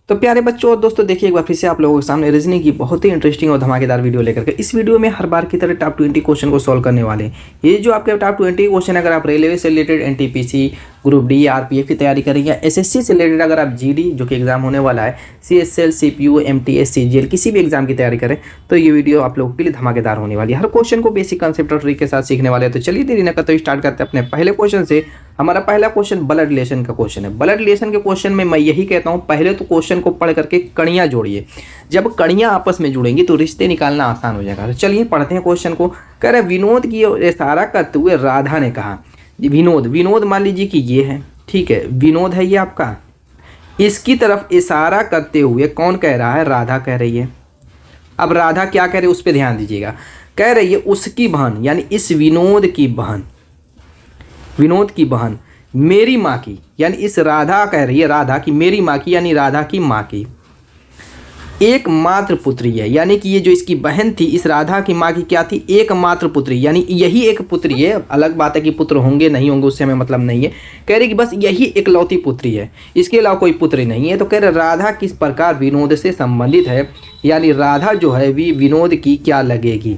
तो प्यारे बच्चों और दोस्तों, देखिए एक बार फिर से आप लोगों के सामने रीजनिंग की बहुत ही इंटरेस्टिंग और धमाकेदार वीडियो लेकर के इस वीडियो में हर बार की तरह टॉप 20 क्वेश्चन को सॉल्व करने वाले हैं। ये जो आपके टॉप 20 क्वेश्चन, अगर आप रेलवे से related, NTPC, group D, RPF की तैयारी करेंगे, या एसएससी से रिलेटेड अगर आप जीडी जो कि एग्जाम होने वाला है, सीएसएल, सीपीयू, एमटीएस, सीजीएल किसी भी एग्जाम की तैयारी करें तो ये वीडियो आप लोगों के लिए धमाकेदार होने वाली है। हर क्वेश्चन को बेसिक कंसेप्ट और ट्रिक के साथ सीखने वाले हैं। तो चलिए देरी न करते स्टार्ट करते हैं अपने पहले क्वेश्चन से। हमारा पहला क्वेश्चन ब्लड रिलेशन का क्वेश्चन है। ब्लड रिलेशन के क्वेश्चन में मैं यही कहता हूँ, पहले तो क्वेश्चन को पढ़ करके कड़ियाँ जोड़िए। जब कड़ियाँ आपस में जुड़ेंगी तो रिश्ते निकालना आसान हो जाएगा। तो चलिए पढ़ते हैं क्वेश्चन को। कह रहे विनोद की ओर इशारा करते हुए राधा ने कहा, विनोद मान लीजिए कि ये है, ठीक है, विनोद है ये आपका, इसकी तरफ इशारा करते हुए कौन कह रहा है? राधा कह रही है। अब राधा क्या कह रही है उस पर ध्यान दीजिएगा। कह रही है उसकी बहन, यानी इस विनोद की बहन मेरी माँ की, यानी इस राधा कह रही है, राधा की मेरी माँ की, यानी राधा की माँ की एकमात्र पुत्री है। यानी कि ये जो इसकी बहन थी, इस राधा की माँ की क्या थी? एकमात्र पुत्री, यानी यही एक पुत्री है। अलग बात है कि पुत्र होंगे नहीं होंगे, उससे हमें मतलब नहीं है। कह रही कि बस यही इकलौती पुत्री है, इसके अलावा कोई पुत्री नहीं है। तो कह रहे राधा किस प्रकार विनोद से संबंधित है, यानी राधा जो है विनोद की क्या लगेगी।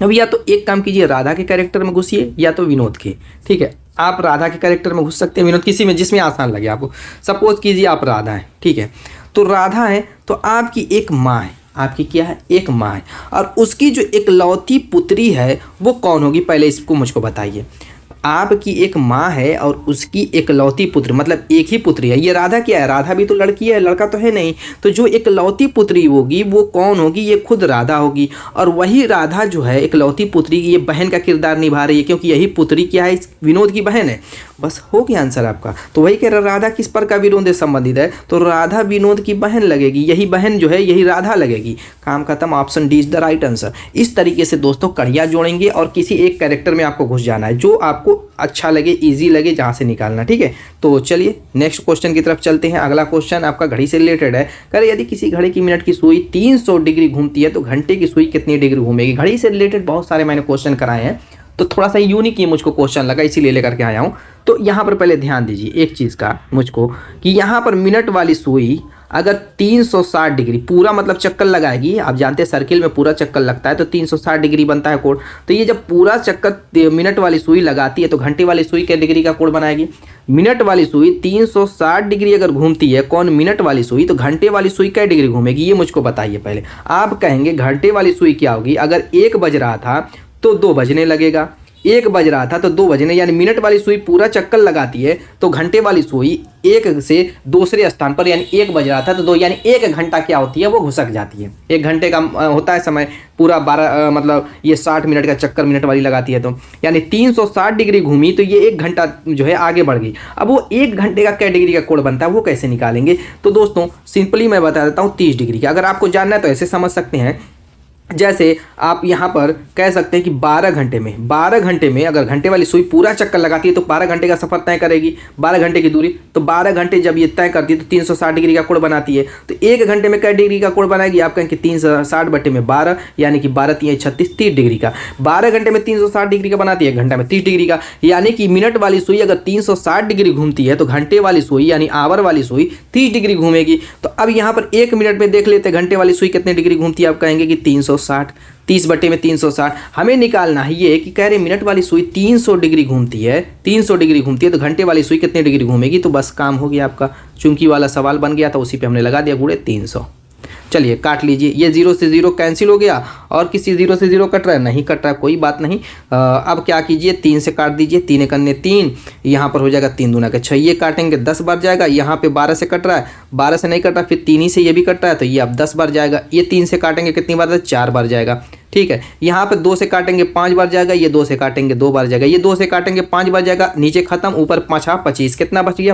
अब या तो एक काम कीजिए, राधा के कैरेक्टर में घुसिए या तो विनोद के, ठीक है। आप राधा के कैरेक्टर में घुस सकते हैं, विनोद किसी में जिसमें आसान लगे आपको। सपोज कीजिए आप राधा हैं, ठीक है, तो राधा है तो आपकी एक माँ है, आपकी क्या है? एक माँ है, और उसकी जो इकलौती पुत्री है वो कौन होगी? पहले इसको मुझको बताइए। आपकी एक माँ है और उसकी इकलौती पुत्र, मतलब एक ही पुत्री है। ये राधा क्या है? राधा भी तो लड़की है, लड़का तो है नहीं। तो जो इकलौती पुत्री होगी वो कौन होगी? ये खुद राधा होगी। और वही राधा जो है इकलौती पुत्री, ये बहन का किरदार निभा रही है, क्योंकि यही पुत्री क्या है? इस विनोद की बहन है। बस हो गया आंसर आपका। तो वही कह रहा राधा किस पर का विनोद से संबंधित है, तो राधा विनोद की बहन लगेगी, यही बहन जो है यही राधा लगेगी। काम खत्म, option D is the right answer. इस तरीके से दोस्तों कड़ियाँ जोड़ेंगे और किसी एक कैरेक्टर में आपको घुस जाना है, जो आपको अच्छा लगे, इजी लगे, जहाँ से निकालना, ठीक है। तो चलिए नेक्स्ट क्वेश्चन की तरफ चलते हैं। अगला क्वेश्चन आपका घड़ी से रिलेटेड है। कह यदि किसी घड़ी की मिनट की सुई 300 डिग्री घूमती है तो घंटे की सुई कितनी डिग्री घूमेगी? घड़ी से रिलेटेड बहुत सारे मैंने क्वेश्चन कराए हैं, तो थोड़ा सा यूनिक ये मुझको क्वेश्चन लगा, इसीलिए लेकर के आया हूँ। तो यहाँ पर पहले ध्यान दीजिए एक चीज़ का मुझको, कि यहाँ पर मिनट वाली सुई अगर 360 डिग्री पूरा मतलब चक्कर लगाएगी, आप जानते हैं सर्किल में पूरा चक्कर लगता है तो 360 डिग्री बनता है कोण। तो ये जब पूरा चक्कर मिनट वाली सुई लगाती है तो घंटे वाली सुई क्या डिग्री का कोण बनाएगी? मिनट वाली सुई 360 डिग्री अगर घूमती है, कौन? मिनट वाली सुई। तो घंटे वाली सुई क्या डिग्री घूमेगी ये मुझको बताइए पहले। आप कहेंगे घंटे वाली सुई क्या होगी? अगर 1 बज रहा था तो 2 बजने लगेगा, 1 बज रहा था तो 2 बजने, यानी मिनट वाली सुई पूरा चक्कर लगाती है तो घंटे वाली सुई 1 से दूसरे स्थान पर, यानी 1 बज रहा था तो 2, यानी 1 घंटा क्या होती है? वो घुसक जाती है। 1 घंटे का होता है समय, पूरा 12 मतलब ये 60 मिनट का चक्कर मिनट वाली लगाती है, तो यानी 360 डिग्री घूमी तो ये 1 घंटा जो है आगे बढ़ गई। अब वो 1 घंटे का क्या डिग्री का कोण बनता है वो कैसे निकालेंगे? तो दोस्तों सिंपली मैं बता देता हूँ 30 डिग्री का। अगर आपको जानना है तो ऐसे समझ सकते हैं, जैसे आप यहाँ पर कह सकते हैं कि 12 घंटे में अगर घंटे वाली सुई पूरा चक्कर लगाती है तो 12 घंटे का सफर तय करेगी, 12 घंटे की दूरी। तो 12 घंटे जब ये तय करती है तो 360 डिग्री का कोण बनाती है। तो 1 घंटे में क्या डिग्री का कोण बनाएगी? आप कहें कि 360/12, यानी कि 12 3 36, 30 डिग्री का। 12 घंटे में 360 डिग्री का बनाती है, 1 घंटा में 30 डिग्री का। यानी कि मिनट वाली सुई अगर 360 डिग्री घूमती है तो घंटे वाली सुई यानी आवर वाली सुई 30 डिग्री घूमेगी। तो अब यहाँ पर 1 मिनट में देख लेते हैं घंटे वाली सुई कितने डिग्री घूमती है। आप कहेंगे कि 360, 30/360 हमें निकालना है। ये कि कह रहे मिनट वाली सुई 300 डिग्री घूमती है, 300 डिग्री घूमती है तो घंटे वाली सुई कितनी डिग्री घूमेगी? तो बस काम हो गया आपका, चुंकी वाला सवाल बन गया था, उसी पे हमने लगा दिया गुणे 300। चलिए काट लीजिए, ये 0 से 0 कैंसिल हो गया, और किसी 0 से 0 कट रहा है? नहीं कट रहा है, कोई बात नहीं। अब क्या कीजिए, 3 से काट दीजिए, 3 एक अन्य 3, यहाँ पर हो जाएगा 3 दूना का 6, ये काटेंगे 10 बार जाएगा। यहाँ पे 12 से कट रहा है, 12 से नहीं कट रहा, फिर 3 ही से ये भी कट रहा है तो ये अब 10 बार जाएगा। ये 3 से काटेंगे कितनी बार? 4 बार जाएगा, ठीक है। यहाँ पे 2 से काटेंगे 5 बार जाएगा, ये 2 से काटेंगे 2 बार जाएगा, ये 2 से काटेंगे 5 बार जाएगा, नीचे खत्म, ऊपर 5 25, कितना बच गया?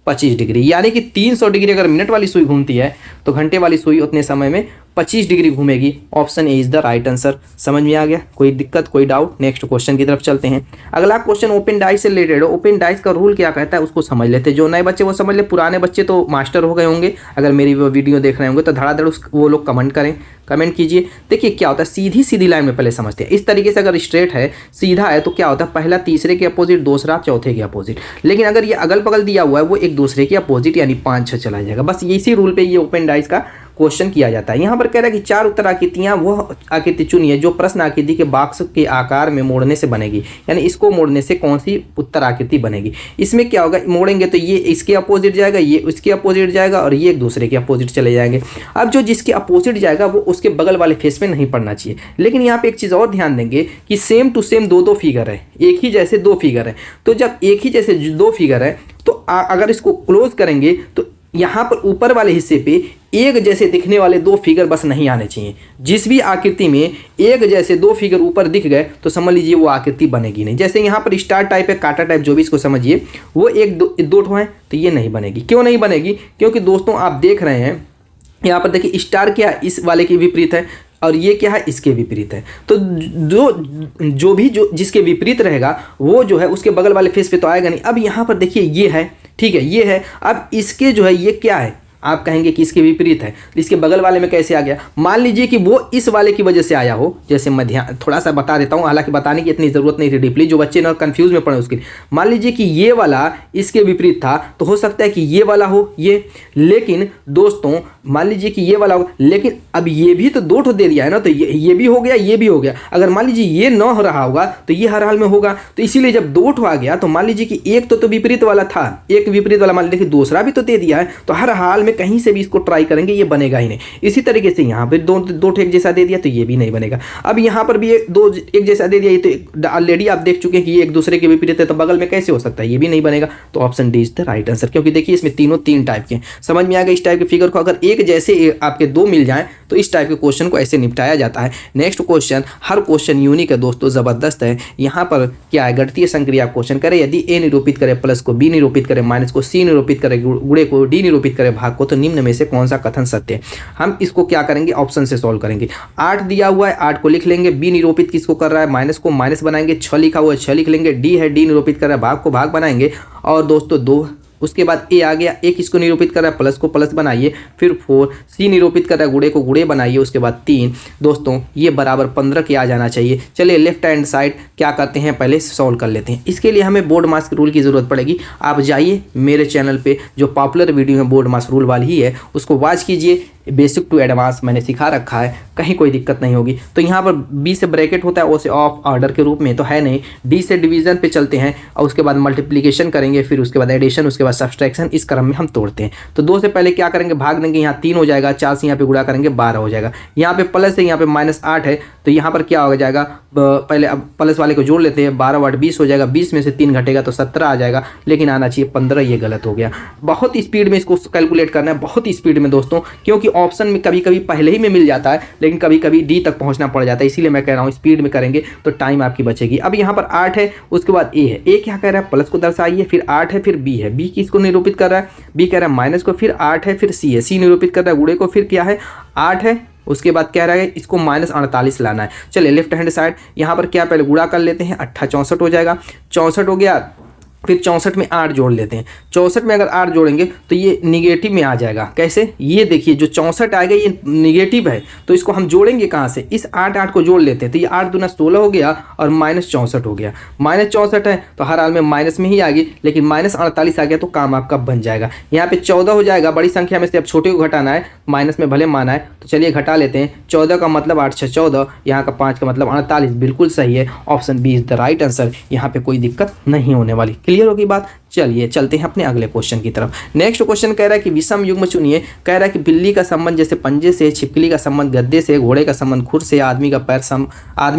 25 डिग्री। यानी कि 300 डिग्री अगर मिनट वाली सुई घूमती है तो घंटे वाली सुई उतने समय में 25 डिग्री घूमेगी। Option A is the right answer. समझ में आ गया? कोई दिक्कत, कोई डाउट? नेक्स्ट क्वेश्चन की तरफ चलते हैं। अगला क्वेश्चन ओपन डाइस से रिलेटेड है। ओपन डाइस का रूल क्या कहता है उसको समझ लेते हैं। जो नए बच्चे वो समझ ले, पुराने बच्चे तो मास्टर हो गए होंगे, अगर मेरी वो वीडियो देख रहे होंगे तो धड़ाधड़ वो लोग कमेंट करें, कमेंट कीजिए। देखिए क्या होता है, सीधी सीधी लाइन में पहले समझते हैं। इस तरीके से अगर स्ट्रेट है, सीधा है, तो क्या होता है, पहला तीसरे के अपोजिट, दूसरा चौथे के अपोजिट। लेकिन अगर ये अगल बगल दिया हुआ है वो एक दूसरे के अपोजिट यानी 5 6 चला जाएगा। बस इसी रूल पे ये ओपन डाइस का क्वेश्चन किया जाता है। यहाँ पर कह रहा है कि 4 उत्तर आकृतियाँ वो आकृति चुनिए जो प्रश्न आकृति के बॉक्स के आकार में मोड़ने से बनेगी, यानी इसको मोड़ने से कौन सी उत्तर आकृति बनेगी। इसमें क्या होगा, मोड़ेंगे तो ये इसके अपोजिट जाएगा, ये उसके अपोजिट जाएगा और ये एक दूसरे के अपोजिट चले जाएंगे। अब जो जिसके अपोजिट जाएगा वो उसके बगल वाले फेस में नहीं पड़ना चाहिए। लेकिन यहाँ पे एक चीज़ और ध्यान देंगे कि सेम टू सेम दो फिगर है, एक ही जैसे 2 फिगर है। तो जब एक ही जैसे 2 फिगर है तो अगर इसको क्लोज करेंगे तो यहाँ पर ऊपर वाले हिस्से पे एक जैसे दिखने वाले 2 फिगर बस नहीं आने चाहिए। जिस भी आकृति में एक जैसे 2 फिगर ऊपर दिख गए तो समझ लीजिए वो आकृति बनेगी नहीं। जैसे यहाँ पर स्टार टाइप है, कांटा टाइप, जो भी इसको समझिए, वो एक दो ठो है तो ये नहीं बनेगी। क्यों नहीं बनेगी? क्योंकि दोस्तों आप देख रहे हैं यहाँ पर देखिए स्टार क्या है, इस वाले के विपरीत है, और ये क्या है, इसके विपरीत है। तो जो भी जिसके विपरीत रहेगा वो जो है उसके बगल वाले फेस पे तो आएगा नहीं। अब यहाँ पर देखिए ये है, ठीक है, ये है। अब इसके जो है ये क्या है, आप कहेंगे कि इसके विपरीत है, इसके बगल वाले में कैसे आ गया? मान लीजिए कि वो इस वाले की वजह से आया हो। जैसे मैं ध्यान थोड़ा सा बता देता हूँ, हालांकि बताने की इतनी ज़रूरत नहीं थी डीपली, जो बच्चे ना कंफ्यूज में पड़े उसके लिए। मान लीजिए कि ये वाला इसके विपरीत था तो हो सकता है कि ये वाला हो ये, लेकिन दोस्तों मान लीजिए कि ये वाला हो, लेकिन अब ये भी तो 2 ठो दे दिया है ना, तो ये भी हो गया, ये भी हो गया। अगर मान लीजिए ये न हो रहा होगा तो ये हर हाल में होगा। तो इसीलिए जब 2 ठो आ गया तो मान लीजिए कि एक तो विपरीत वाला था, एक विपरीत वाला मान लीजिए दूसरा भी तो दे दिया है, तो हर हाल में कहीं से भी इसको ट्राई करेंगे ये बनेगा ही नहीं। इसी तरीके से यहाँ पे दो ठो एक जैसा दे दिया तो ये भी नहीं बनेगा। अब यहाँ पर भी एक जैसा दे दिया, ये तो ऑलरेडी आप देख चुके हैं कि ये एक दूसरे के विपरीत है, तो बगल में कैसे हो सकता है, ये भी नहीं बनेगा। तो option D is the right answer. क्योंकि देखिए इसमें तीनों 3 टाइप के, समझ में आ गया। इस टाइप के फिगर को अगर एक जैसे आपके 2 मिल जाए तो इस टाइप के क्वेश्चन को ऐसे निपटाया जाता है। नेक्स्ट क्वेश्चन, हर क्वेश्चन यूनिक है दोस्तों, जबरदस्त है। यहाँ पर क्या है, गणितीय संक्रिया क्वेश्चन करे, यदि ए निरूपित करे, प्लस को बी निरूपित करे, माइनस को सी निरूपित करे, गुणे को डी निरूपित करे, भाग को, तो निम्न में से कौन सा कथन सत्य है। हम इसको क्या करेंगे, ऑप्शन से सॉल्व करेंगे। 8 दिया हुआ है, 8 को लिख लेंगे। बी निरूपित किसको कर रहा है, माइनस को माइनस बनाएंगे। 6 लिखा हुआ है, 6 लिख लेंगे। डी है, डी निरूपित कर रहा है, भाग को भाग बनाएंगे। और दोस्तों 2, उसके बाद ए आ गया, एक इसको निरूपित कर रहा है, प्लस को प्लस बनाइए। फिर 4, सी निरूपित कर रहा है, गुणे को गुणे बनाइए। उसके बाद 3, दोस्तों ये बराबर 15 के आ जाना चाहिए। चलिए लेफ्ट हैंड साइड क्या करते हैं, पहले सॉल्व कर लेते हैं। इसके लिए हमें बोर्ड मास रूल की ज़रूरत पड़ेगी। आप जाइए मेरे चैनल पे, जो पॉपुलर वीडियो है बोर्ड मास रूल वाली ही है, उसको वॉच कीजिए। बेसिक टू एडवांस मैंने सिखा रखा है, कहीं कोई दिक्कत नहीं होगी। तो यहाँ पर बी से ब्रैकेट होता है, ओ से ऑफ ऑर्डर के रूप में तो है नहीं। डी से डिवीजन पे चलते हैं और उसके बाद मल्टीप्लिकेशन करेंगे, फिर उसके बाद एडिशन, उसके बाद सब्सट्रैक्शन, इस क्रम में हम तोड़ते हैं। तो 2 से पहले क्या करेंगे, भाग देंगे, यहाँ 3 हो जाएगा। 4 से यहाँ पे गुणा करेंगे, 12 हो जाएगा। यहाँ पे प्लस है, यहाँ पे -8 है, तो यहाँ पर क्या हो जाएगा, पहले अब प्लस वाले को जोड़ लेते हैं। 12 × 8 20 हो जाएगा। 20 में से 3 घटेगा तो 17 आ जाएगा, लेकिन आना चाहिए 15, ये गलत हो गया। बहुत स्पीड में इसको कैलकुलेट करना है, बहुत स्पीड में दोस्तों, क्योंकि ऑप्शन में कभी कभी पहले ही में मिल जाता है, लेकिन कभी कभी डी तक पहुंचना पड़ जाता है। इसीलिए मैं कह रहा हूँ स्पीड में करेंगे तो टाइम आपकी बचेगी। अब यहाँ पर 8 है, उसके बाद ए है। ए क्या कह रहा है, प्लस को दर्शाइए, फिर 8 है, फिर बी है। बी किसको निरूपित कर रहा है, बी कह रहा है माइनस को, फिर 8 है, फिर सी है। सी निरूपित कर रहा है गुणे को, फिर क्या है 8 है, उसके बाद कह रहा है इसको -48 लाना है। चलिए लेफ्ट हैंड साइड यहाँ पर क्या, पहले गुणा कर लेते हैं। 8 64 हो जाएगा, 64 हो गया। फिर 64 में 8 जोड़ लेते हैं। 64 में अगर 8 जोड़ेंगे तो ये निगेटिव में आ जाएगा। कैसे, ये देखिए जो 64 आएगा ये निगेटिव है, तो इसको हम जोड़ेंगे कहाँ से, इस 8 को जोड़ लेते हैं। तो ये 8 दूना 16 हो गया और -64 हो गया। -64 है तो हर हाल में माइनस में ही आ गई, लेकिन -48 आ गया तो काम आपका बन जाएगा। यहाँ पे 14 हो जाएगा, बड़ी संख्या में से अब छोटे को घटाना है, माइनस में भले माना है, तो चलिए घटा लेते हैं। 14 का मतलब 8 6 14, यहाँ का 5 का मतलब 48, बिल्कुल सही है। Option B is the right answer. यहाँ पे कोई दिक्कत नहीं होने वाली। क्लियर होगी बात। चलिए चलते हैं अपने अगले क्वेश्चन की तरफ। नेक्स्ट क्वेश्चन कह रहा है कि विषम युग्म चुनिए। कह रहा है कि बिल्ली का संबंध जैसे पंजे से, छिपकली का संबंध गद्दे से, घोड़े का संबंध खुर से, आदमी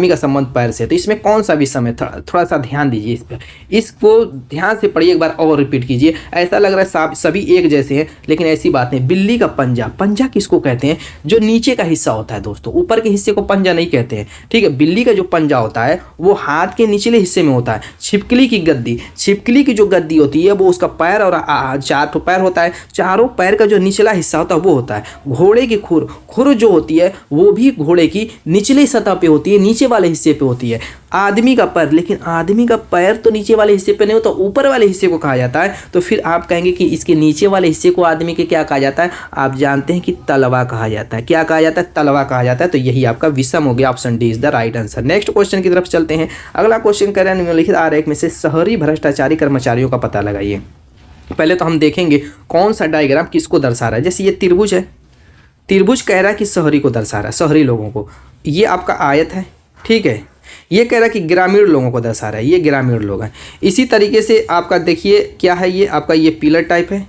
का संबंध पैर से। तो इसमें कौन सा विषम है, थोड़ा सा ध्यान दीजिए इस पर, इसको ध्यान से पढ़िए, एक बार और रिपीट कीजिए। ऐसा लग रहा है सभी एक जैसे हैं, लेकिन ऐसी बात नहीं। बिल्ली का पंजा, पंजा किसको कहते हैं, जो नीचे का हिस्सा होता है दोस्तों, ऊपर के हिस्से को पंजा नहीं कहते हैं, ठीक है। बिल्ली का जो पंजा होता है वो हाथ के निचले हिस्से में होता है। छिपकली की गद्दी, छिपकली की जो गद्दी होती है वो उसका पैर पैर और 4 ठो पैर होता है। चारों पैर का जो निचला हिस्सा होता है वो होता है। घोड़े की खुर जो होती है वो भी घोड़े की निचली सतह पे होती है, नीचे वाले हिस्से पे होती है। आदमी का पैर, लेकिन आदमी का पैर तो नीचे वाले हिस्से पे नहीं होता, ऊपर वाले हिस्से को कहा जाता है। तो फिर आप कहेंगे कि इसके नीचे वाले हिस्से को आदमी के क्या कहा जाता है? आप जानते हैं कि तलवा कहा जाता है। क्या कहा जाता है? तलवा कहा जाता है। तो यही आपका विषम हो गया, option D is the right answer. Next question की तरफ चलते हैं। अगला क्वेश्चन कह रहे हैं निम्नलिखित आरेख में से शहरी भ्रष्टाचारी कर्मचारियों का पता लगाइए। पहले तो हम देखेंगे कौन सा डायग्राम किसको दर्शा रहा है। जैसे ये त्रिभुज है, त्रिभुज कह रहा है कि शहरी को दर्शा रहा है, शहरी लोगों को। ये आपका आयत है, ठीक है। ये कह रहा है कि ग्रामीण लोगों को दर्शा रहा है, ये ग्रामीण लोग हैं। इसी तरीके से आपका देखिए क्या है, ये आपका ये पिलर टाइप है।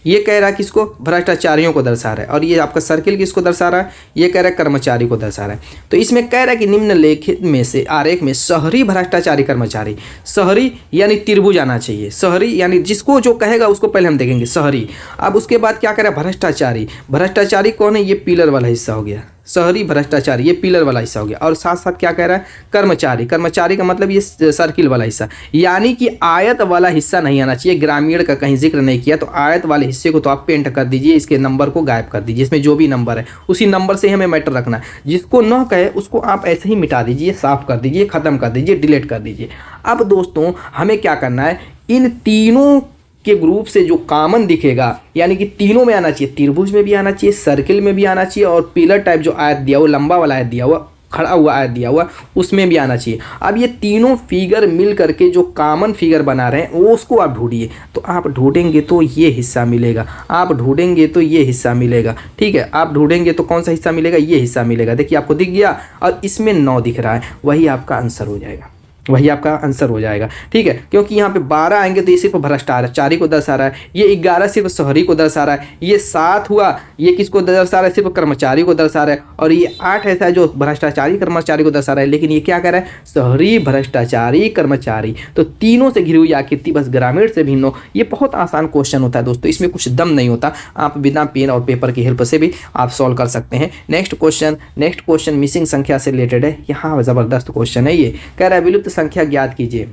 ये कह रहा है किसको? भ्रष्टाचारियों को दर्शा रहा है। और ये आपका सर्किल किसको दर्शा रहा है? ये कह रहा है कर्मचारी को दर्शा रहा है। तो इसमें कह रहा है कि निम्नलिखित में से आरेख में शहरी भ्रष्टाचारी कर्मचारी, शहरी यानी त्रिभुज आना चाहिए। शहरी यानी जिसको जो कहेगा उसको पहले हम देखेंगे शहरी। अब उसके बाद क्या कह रहा है? भ्रष्टाचारी। भ्रष्टाचारी कौन है? ये पिलर वाला हिस्सा हो गया, शहरी भ्रष्टाचारी, ये पिलर वाला हिस्सा हो गया। और साथ साथ क्या कह रहा है? कर्मचारी। कर्मचारी का मतलब ये सर्किल वाला हिस्सा, यानी कि आयत वाला हिस्सा नहीं आना चाहिए। ग्रामीण का कहीं जिक्र नहीं किया, तो आयत वाले हिस्से को तो आप पेंट कर दीजिए, इसके नंबर को गायब कर दीजिए। इसमें जो भी नंबर है उसी नंबर से हमें मैटर रखना है। जिसको न कहे उसको आप ऐसे ही मिटा दीजिए, साफ कर दीजिए, खत्म कर दीजिए, डिलीट कर दीजिए। अब दोस्तों हमें क्या करना है? इन तीनों के ग्रुप से जो कॉमन दिखेगा, यानी कि तीनों में आना चाहिए, त्रिभुज में भी आना चाहिए, सर्किल में भी आना चाहिए, और पिलर टाइप जो आयत दिया हुआ, लंबा वाला आयत दिया हुआ, खड़ा हुआ आयत दिया हुआ, उसमें भी आना चाहिए। अब ये तीनों फिगर मिल करके जो कॉमन फिगर बना रहे हैं वो उसको आप ढूंढिए। तो आप ढूंढेंगे तो ये हिस्सा मिलेगा, आप ढूंढेंगे तो ये हिस्सा मिलेगा, ठीक है। आप ढूंढेंगे तो कौन सा हिस्सा मिलेगा? ये हिस्सा मिलेगा। देखिए आपको दिख गया, और इसमें 9 दिख रहा है, वही आपका आंसर हो जाएगा, वही आपका आंसर हो जाएगा, ठीक है। क्योंकि यहाँ पे 12 आएंगे तो ये सिर्फ भ्रष्टाचारी को दर्शा रहा है, ये 11 सिर्फ शहरी को दर्शा रहा है, ये 7 हुआ ये किसको दर्शा रहा है? सिर्फ कर्मचारी को दर्शा रहा है, और ये 8 ऐसा है जो भ्रष्टाचारी कर्मचारी को दर्शा रहा है। लेकिन ये क्या कह रहा है? शहरी भ्रष्टाचारी कर्मचारी। तो तीनों से घिरी हुई आकृति, बस ग्रामीण से भिन्न हो। ये बहुत आसान क्वेश्चन होता है दोस्तों, इसमें कुछ दम नहीं होता, आप बिना पेन और पेपर की हेल्प से भी आप सॉल्व कर सकते हैं। नेक्स्ट क्वेश्चन मिसिंग संख्या से रिलेटेड है। यहाँ जबरदस्त क्वेश्चन है, ये कह रहा है विलुप्त संख्या ज्ञात कीजिए।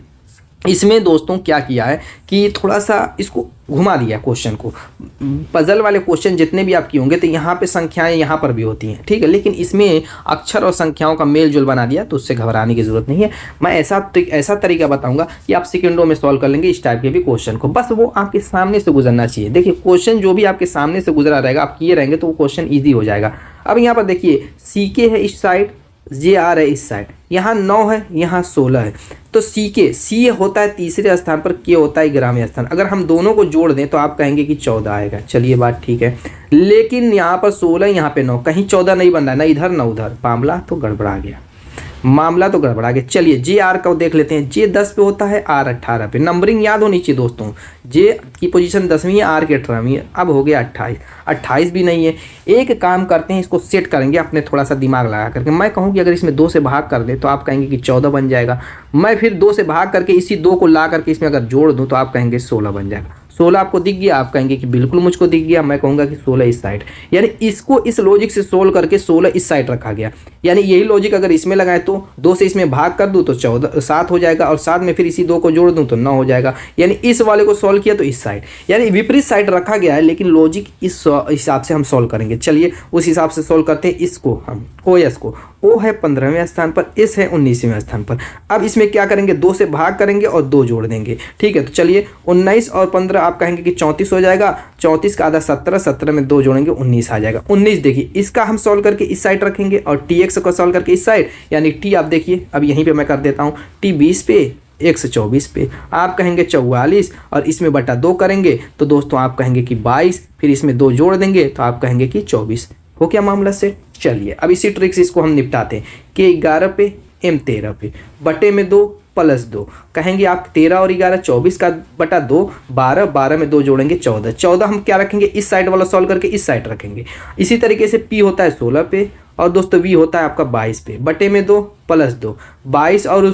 इसमें दोस्तों क्या किया है कि थोड़ा सा इसको घुमा दिया क्वेश्चन को। पजल वाले क्वेश्चन जितने भी आपकी होंगे तो यहाँ पे संख्याएं यहाँ पर भी होती हैं, ठीक है, लेकिन इसमें अक्षर और संख्याओं का मेल जोल बना दिया, तो उससे घबराने की जरूरत नहीं है। मैं ऐसा तरीका बताऊंगा कि आप सेकंडों में सॉल्व कर लेंगे इस टाइप के भी क्वेश्चन को, बस वो आपके सामने से गुजरना चाहिए। देखिए क्वेश्चन जो भी आपके सामने से गुजरा रहेगा, आप किए रहेंगे तो वो क्वेश्चन ईजी हो जाएगा। अब यहाँ पर देखिए CK है इस साइड, JR है इस साइड, यहाँ 9 है, यहाँ 16 है। तो C होता है तीसरे स्थान पर, K होता है 11वें स्थान। अगर हम दोनों को जोड़ दें तो आप कहेंगे कि 14 आएगा। चलिए बात ठीक है, लेकिन यहाँ पर 16, यहाँ पे 9, कहीं 14 नहीं बन रहा है, ना इधर ना उधर। मामला तो गड़बड़ा गया। चलिए JR का देख लेते हैं। J 10 पे होता है, R 18 पे। नंबरिंग याद होनी चाहिए दोस्तों, J की पोजीशन 10वीं है, R की 18वीं है। अब हो गया 28 भी नहीं है। एक काम करते हैं, इसको सेट करेंगे अपने थोड़ा सा दिमाग लगा करके। मैं कहूँ कि अगर इसमें 2 से भाग कर दे तो आप कहेंगे कि 14 बन जाएगा। मैं फिर 2 से भाग करके इसी 2 को ला करके इसमें अगर जोड़ दूँ तो आप कहेंगे 16 बन जाएगा। 16 आपको दिख गया, आप कहेंगे कि बिल्कुल मुझको दिख गया। मैं कहूँगा कि 16 इस साइड, यानी इसको इस लॉजिक से सोल्व करके 16 इस साइड रखा गया। यानी यही लॉजिक अगर इसमें लगाए तो 2 से इसमें भाग कर दूँ तो 7 हो जाएगा, और 7 में फिर इसी 2 को जोड़ दूँ तो 9 हो जाएगा। यानी इस वाले को सॉल्व किया तो इस साइड, यानी विपरीत साइड रखा गया है, लेकिन लॉजिक इस हिसाब से हम सॉल्व करेंगे। चलिए उस हिसाब से सॉल्व करते हैं। इसको हम OS को, O है 15वें स्थान पर, S है 19वें स्थान पर। अब इसमें क्या करेंगे? 2 से भाग करेंगे और 2 जोड़ देंगे, ठीक है। तो चलिए 19 और 15 आप कहेंगे कि 34 हो जाएगा। 34 का आधा 17, 17 में 2 जोड़ेंगे 19 आ जाएगा। 19 देखिए इसका हम सॉल्व करके इस साइड रखेंगे, और TX को सॉल्व करके इस साइड, यानी T आप देखिए अब यहीं पे मैं कर देता हूँ, T 20 पे, X 24 पे। आप कहेंगे 44, और इसमें बटा 2 करेंगे तो दोस्तों आप कहेंगे कि 22, फिर इसमें 2 जोड़ देंगे तो आप कहेंगे कि 24। हो क्या मामला से? चलिए अब इसी ट्रिक से इसको हम निपटाते हैं। K 11 पे, M 13 पे, बटे में 2 प्लस 2, कहेंगे आप 13 और 11, 24 का बटा 2, 12, 12 में 2 जोड़ेंगे 14, 14 हम क्या रखेंगे? इस साइड वाला सॉल्व करके इस साइड रखेंगे। इसी तरीके से P होता है 16 पे, और दोस्तों V होता है आपका 22 पे, बटे में 2 प्लस 2, 22 और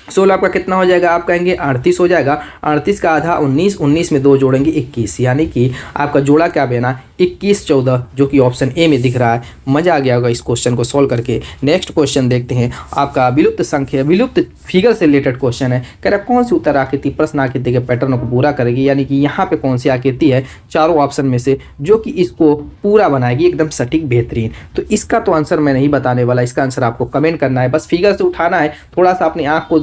16 आपका कितना हो जाएगा, आप कहेंगे 38 हो जाएगा। 38 का आधा 19, 19 में 2 जोड़ेंगे 21, यानी कि आपका जोड़ा क्या बना, 21 14, जो कि ऑप्शन ए में दिख रहा है। मज़ा आ गया होगा इस क्वेश्चन को सॉल्व करके। नेक्स्ट क्वेश्चन देखते हैं, आपका विलुप्त संख्या विलुप्त फिगर से रिलेटेड क्वेश्चन है। कह रहा कौन सी उत्तर आकृति प्रश्न आकृति के पैटर्न को पूरा करेगी, यानी कि यहाँ पे कौन सी आकृति है चारों ऑप्शन में से जो कि इसको पूरा बनाएगी एकदम सटीक बेहतरीन। तो इसका तो आंसर मैं नहीं बताने वाला, इसका आंसर आपको कमेंट करना है, बस फिगर से उठाना है, थोड़ा सा अपनी आँख को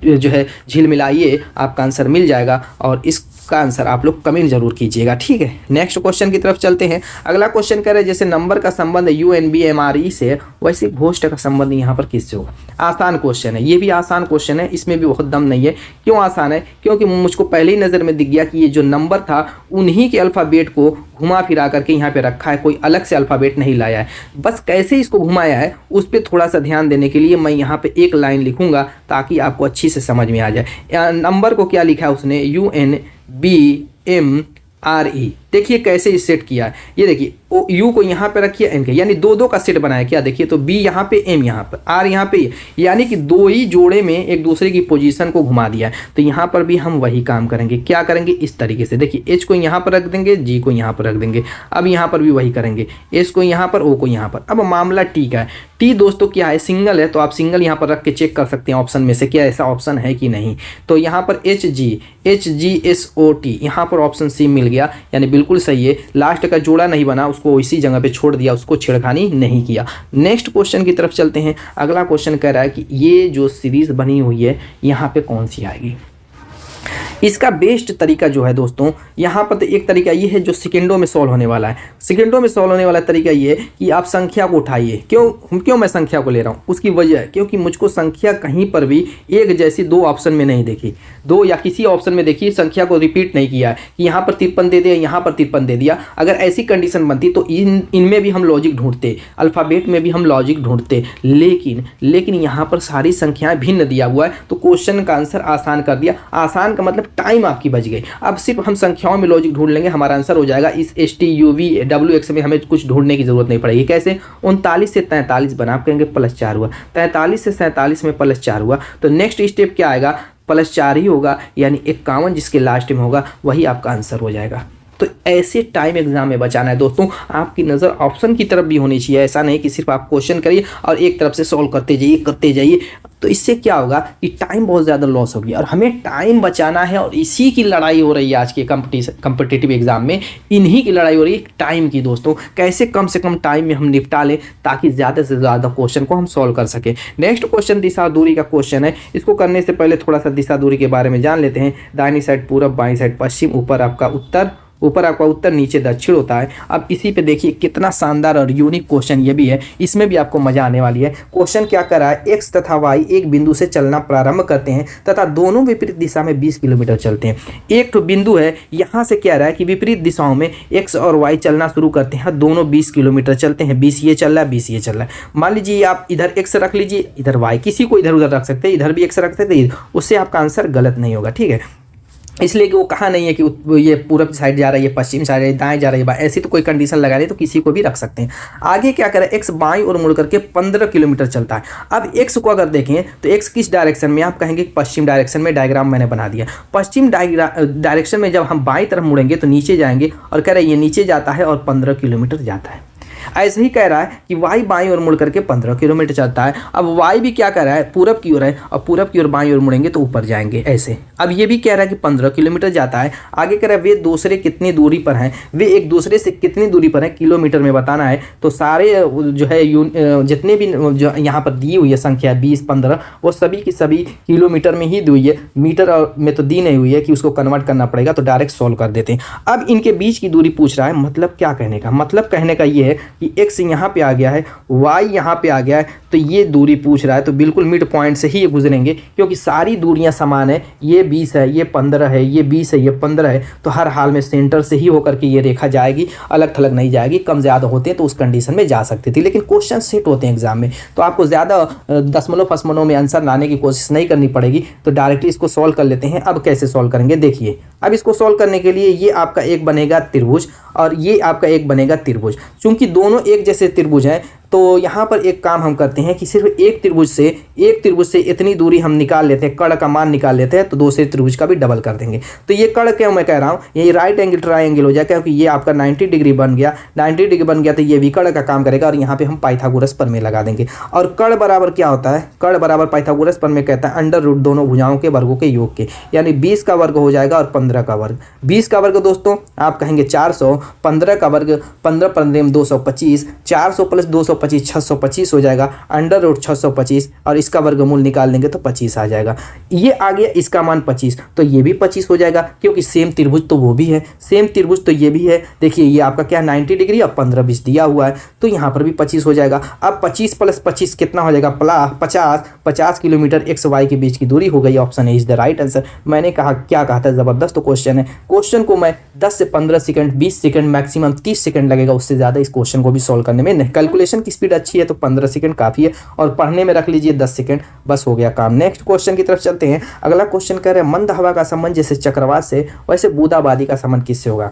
जो है झील मिलाइए, आपका आंसर मिल जाएगा। और इसका आंसर आप लोग कमेंट जरूर कीजिएगा, ठीक है। नेक्स्ट क्वेश्चन की तरफ चलते हैं। अगला क्वेश्चन कह रहे हैं जैसे नंबर का संबंध UNBMRE से, वैसे घोष्ट का संबंध यहाँ पर किससे होगा। आसान क्वेश्चन है, ये भी आसान क्वेश्चन है, इसमें भी बहुत दम नहीं है। क्यों आसान है, क्योंकि मुझको पहले ही नज़र में दिख गया कि ये जो नंबर था उन्हीं के अल्फ़ाबेट को घुमा फिरा करके यहाँ पे रखा है, कोई अलग से अल्फ़ाबेट नहीं लाया है। बस कैसे इसको घुमाया है उस पर थोड़ा सा ध्यान देने के लिए मैं यहाँ पे एक लाइन लिखूँगा ताकि आपको अच्छी से समझ में आ जाए। नंबर को क्या लिखा है उसने, UNBMRE। देखिए कैसे सेट किया है, ये देखिए यू को यहाँ पे रखिए, एन के, यानी दो दो का सेट बनाया क्या, देखिए तो बी यहाँ पे, एम यहाँ पे, आर यहाँ पे, यानी कि दो ही जोड़े में एक दूसरे की पोजीशन को घुमा दिया है। तो यहाँ पर भी हम वही काम करेंगे, क्या करेंगे इस तरीके से, देखिए एच को यहाँ पर रख देंगे, जी को यहाँ पर रख देंगे। अब यहाँ पर भी वही करेंगे, एस को यहाँ पर, ओ को यहाँ पर। अब मामला टी का है, टी दोस्तों क्या है, सिंगल है, तो आप सिंगल यहाँ पर रख के चेक कर सकते हैं ऑप्शन में से क्या ऐसा ऑप्शन है कि नहीं। तो यहाँ पर HGSOT, यहाँ पर ऑप्शन सी मिल गया, यानी बिल्कुल सही है। लास्ट का जोड़ा नहीं बना, उसको इसी जगह पे छोड़ दिया, उसको छेड़खानी नहीं किया। नेक्स्ट क्वेश्चन की तरफ चलते हैं। अगला क्वेश्चन कह रहा है कि ये जो सीरीज बनी हुई है यहाँ पे कौन सी आएगी। इसका बेस्ट तरीका जो है दोस्तों, यहाँ पर तो एक तरीका ये है जो सेकंडों में सॉल्व होने वाला है। सेकंडों में सॉल्व होने वाला तरीका ये है कि आप संख्या को उठाइए। क्यों मैं संख्या को ले रहा हूँ, उसकी वजह है क्योंकि मुझको संख्या कहीं पर भी एक जैसी दो ऑप्शन में नहीं देखी, दो या किसी ऑप्शन में देखिए संख्या को रिपीट नहीं किया है कि यहाँ पर 53 दे दिया, यहाँ पर 53 दे दिया। अगर ऐसी कंडीशन बनती तो इनमें भी हम लॉजिक ढूंढते, अल्फ़ाबेट में भी हम लॉजिक ढूंढते, लेकिन यहाँ पर सारी संख्याएं भिन्न दिया हुआ है, तो क्वेश्चन का आंसर आसान कर दिया। आसान का मतलब टाइम आपकी बच गई। अब सिर्फ हम संख्याओं में लॉजिक ढूंढ लेंगे, हमारा आंसर हो जाएगा। इस STUVWX में हमें कुछ ढूंढने की जरूरत नहीं पड़ेगी। कैसे, 39 से 43 बना, आप कहेंगे +4 हुआ, 43 से 47 में +4 हुआ, तो नेक्स्ट स्टेप क्या आएगा, +4 ही होगा, यानी 51 जिसके लास्ट में होगा वही आपका आंसर हो जाएगा। तो ऐसे टाइम एग्जाम में बचाना है दोस्तों, आपकी नज़र ऑप्शन की तरफ भी होनी चाहिए। ऐसा नहीं कि सिर्फ आप क्वेश्चन करिए और एक तरफ से सॉल्व करते जाइए, तो इससे क्या होगा कि टाइम बहुत ज़्यादा लॉस होगी। और हमें टाइम बचाना है, और इसी की लड़ाई हो रही है आज के कम्पिटिटिव एग्जाम में। इन्हीं की लड़ाई हो रही है टाइम की दोस्तों, कैसे कम से कम टाइम में हम निपटा लें ताकि ज़्यादा से ज़्यादा क्वेश्चन को हम सॉल्व कर सकें। नेक्स्ट क्वेश्चन दिशा दूरी का क्वेश्चन है। इसको करने से पहले थोड़ा सा दिशा दूरी के बारे में जान लेते हैं। दाहिनी साइड पूरब, बाईं साइड पश्चिम, ऊपर आपका उत्तर नीचे दक्षिण होता है। अब इसी पे देखिए कितना शानदार और यूनिक क्वेश्चन ये भी है, इसमें भी आपको मजा आने वाली है। क्वेश्चन क्या कर रहा है, एक्स तथा वाई एक बिंदु से चलना प्रारंभ करते हैं तथा दोनों विपरीत दिशा में 20 किलोमीटर चलते हैं। एक तो बिंदु है, यहाँ से क्या रहा है कि विपरीत दिशाओं में एक्स और वाई चलना शुरू करते हैं, दोनों 20 किलोमीटर चलते हैं। 20 ये चल रहा है, 20 ये चल रहा है। मान लीजिए आप इधर एक्स रख लीजिए, इधर वाई, किसी को इधर उधर रख सकते हैं, इधर भी एक्स रख सकते हैं, उससे आपका आंसर गलत नहीं होगा, ठीक है। इसलिए कि वो कहा नहीं है कि ये पूरब साइड जा रहा है, ये पश्चिम साइड है, दाएं जा रहा है, बाएं, ऐसी तो कोई कंडीशन लगा रही है, तो किसी को भी रख सकते हैं। आगे क्या करें, एक्स बाईं ओर मुड़ करके 15 किलोमीटर चलता है। अब एक्स को अगर देखें तो एक्स किस डायरेक्शन में, आप कहेंगे पश्चिम डायरेक्शन में, डायग्राम मैंने बना दिया। पश्चिम डायरेक्शन में जब हम बाईं तरफ मुड़ेंगे तो नीचे जाएंगे, और कह रहे हैं ये नीचे जाता है और 15 किलोमीटर जाता है। ऐसे ही कह रहा है कि वाई बाईं ओर मुड़ करके 15 किलोमीटर चलता है। अब वाई भी क्या कर रहा है, पूरब की ओर है, और पूरब की ओर बाईं ओर मुड़ेंगे तो ऊपर जाएंगे ऐसे। अब ये भी कह रहा है कि 15 किलोमीटर जाता है। आगे कह रहा है वे दूसरे कितनी दूरी पर हैं, वे एक दूसरे से कितनी दूरी पर हैं, किलोमीटर में बताना है। तो सारे जो है जितने भी जो यहाँ पर दी हुई है संख्या 20, 15, वो सभी की सभी किलोमीटर में ही दी हुई है, मीटर में तो दी नहीं हुई है कि उसको कन्वर्ट करना पड़ेगा, तो डायरेक्ट सॉल्व कर देते हैं। अब इनके बीच की दूरी पूछ रहा है, मतलब क्या कहने का, मतलब कहने का ये है कि एक्स यहाँ पे आ गया है, वाई यहाँ पे आ गया है, तो ये दूरी पूछ रहा है, तो बिल्कुल मिड पॉइंट से ही ये गुजरेंगे, क्योंकि सारी दूरियां समान है। ये 20 है, ये 15 है, ये 20 है, ये 15 है, तो हर हाल में सेंटर से ही होकर के ये रेखा जाएगी, अलग थलग नहीं जाएगी। कम ज़्यादा होते हैं तो उस कंडीशन में जा सकती थी, लेकिन क्वेश्चन सेट होते हैं एग्जाम में, तो आपको ज़्यादा दशमलव फसमनों में आंसर लाने की कोशिश नहीं करनी पड़ेगी। तो डायरेक्टली इसको सॉल्व कर लेते हैं। अब कैसे सॉल्व करेंगे देखिए। अब इसको सॉल्व करने के लिए ये आपका एक बनेगा त्रिभुज और ये आपका एक बनेगा त्रिभुज। चूंकि दोनों एक जैसे त्रिभुज हैं तो यहाँ पर एक काम हम करते हैं कि सिर्फ एक त्रिभुज से इतनी दूरी हम निकाल लेते हैं, कर्ण का मान निकाल लेते हैं, तो दूसरे त्रिभुज का भी डबल कर देंगे। तो ये कर्ण क्यों मैं कह रहा हूँ, ये राइट एंगल ट्राइंगल हो जाएगा, क्योंकि ये आपका 90 डिग्री बन गया, 90 डिग्री बन गया तो ये विकर्ण का काम करेगा, और यहाँ पे हम पाइथागोरस प्रमेय लगा देंगे। और कर्ण बराबर क्या होता है, कर्ण बराबर पाइथागोरस प्रमेय कहता है अंडर रूट दोनों भुजाओं के वर्गों के योग के, यानी 20 का वर्ग हो जाएगा और 15 का वर्ग। 20 का वर्ग दोस्तों आप कहेंगे 400, 15 का वर्ग 15 15 में 225, 400 प्लस 225 625 हो जाएगा, अंडर रूट 625, और इसका वर्गमूल निकाल देंगे तो 25 आ जाएगा। ये आ गया इसका मान 25, तो ये भी 25 हो जाएगा, क्योंकि सेम त्रिभुज तो वो भी है, सेम त्रिभुज तो ये भी है। देखिए ये आपका क्या 90 डिग्री और 15 20 दिया हुआ है, तो यहाँ पर भी 25 हो जाएगा। अब 25 प्लस 25 कितना हो जाएगा, 50 किलोमीटर एक्स वाई के बीच की दूरी हो गई। Option A is the right answer. मैंने कहा क्या कहा था, जबरदस्त क्वेश्चन है। क्वेश्चन को मैं 10 से 15 सेकंड, 20 सेकंड, मैक्सिमम 30 सेकंड लगेगा, उससे ज़्यादा इस क्वेश्चन को भी सॉल्व करने में नहीं। कैलकुलेशन की स्पीड अच्छी है तो 15 सेकंड काफ़ी है, और पढ़ने में रख लीजिए 10 सेकंड, बस हो गया काम। नेक्स्ट क्वेश्चन की तरफ चलते हैं। अगला क्वेश्चन कह रहे हैं मंद हवा का संबंध जैसे चक्रवात से, वैसे बूंदाबांदी का संबंध किससे होगा।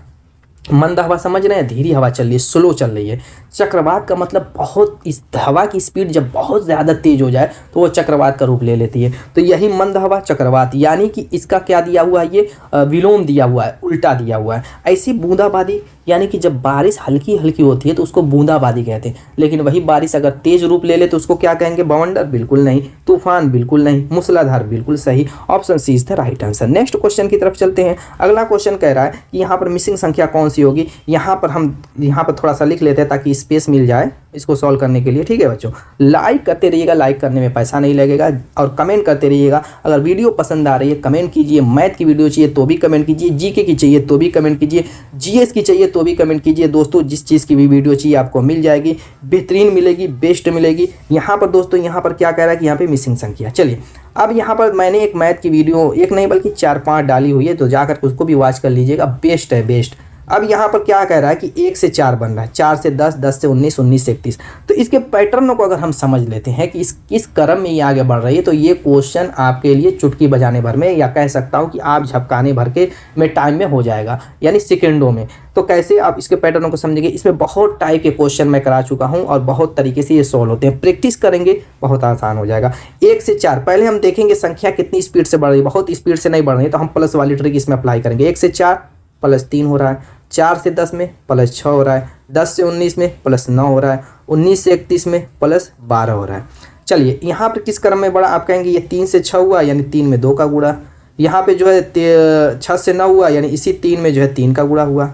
मंद हवा समझ रहे हैं, धीमी हवा चल रही है, स्लो चल रही है। चक्रवात का मतलब बहुत, इस हवा की स्पीड जब बहुत ज़्यादा तेज हो जाए तो वो चक्रवात का रूप ले लेती है। तो यही मंद हवा चक्रवात, यानी कि इसका क्या दिया हुआ है, ये विलोम दिया हुआ है, उल्टा दिया हुआ है। ऐसी बूंदाबांदी, यानी कि जब बारिश हल्की हल्की होती है तो उसको बूंदाबांदी कहते हैं, लेकिन वही बारिश अगर तेज रूप ले ले तो उसको क्या कहेंगे, बवंडर बिल्कुल नहीं, तूफान बिल्कुल नहीं, मूसलाधार बिल्कुल सही। Option C is the right answer. Next question की तरफ चलते हैं। अगला क्वेश्चन कह रहा है कि यहाँ पर मिसिंग संख्या कौन सी होगी। यहाँ पर थोड़ा सा लिख लेते हैं ताकि स्पेस मिल जाए इसको सॉल्व करने के लिए, ठीक है बच्चों। लाइक करते रहिएगा, लाइक करने में पैसा नहीं लगेगा, और कमेंट करते रहिएगा। अगर वीडियो पसंद आ रही है कमेंट कीजिए, मैथ की वीडियो चाहिए तो भी कमेंट कीजिए, जीके की चाहिए तो भी कमेंट कीजिए, जीएस की चाहिए तो भी कमेंट कीजिए। दोस्तों जिस चीज़ की भी वीडियो चाहिए आपको मिल जाएगी, बेहतरीन मिलेगी, बेस्ट मिलेगी। यहाँ पर दोस्तों, यहाँ पर क्या कह रहा है कि यहाँ पे मिसिंग संख्या। चलिए अब यहाँ पर मैंने एक मैथ की वीडियो, एक नहीं बल्कि 4-5 डाली हुई है, तो जाकर उसको भी वॉच कर लीजिएगा, बेस्ट है बेस्ट। अब यहाँ पर क्या कह रहा है कि 1 से 4 बन रहा है, 4 से 10, 10 से 19, 19 से 31। तो इसके पैटर्नों को अगर हम समझ लेते हैं कि इस क्रम में ये आगे बढ़ रही है, तो ये क्वेश्चन आपके लिए चुटकी बजाने भर में, या कह सकता हूँ कि आप झपकाने भर के में टाइम में हो जाएगा, यानी सेकेंडों में। तो कैसे आप इसके पैटर्नों को समझेंगे, इसमें बहुत टाइप के क्वेश्चन मैं करा चुका हूँ और बहुत तरीके से ये सॉल्व होते हैं। प्रैक्टिस करेंगे बहुत आसान हो जाएगा। 1 से 4 पहले हम देखेंगे संख्या कितनी स्पीड से बढ़ रही है, बहुत स्पीड से नहीं बढ़ रही है, तो हम प्लस वाली ट्रिक इसमें अप्लाई करेंगे। 1 से 4 प्लस 3 हो रहा है, 4 से 10 में प्लस 6 हो रहा है, 10 से 19 में प्लस 9 हो रहा है, 19 से 31 में प्लस 12 हो रहा है। चलिए यहाँ पर किस क्रम में बढ़ा, आप कहेंगे ये 3 से 6 हुआ, यानी 3 में 2 का गुणा। यहाँ पे जो है 6 से 9 हुआ, यानी इसी 3 में जो है 3 का गुणा हुआ।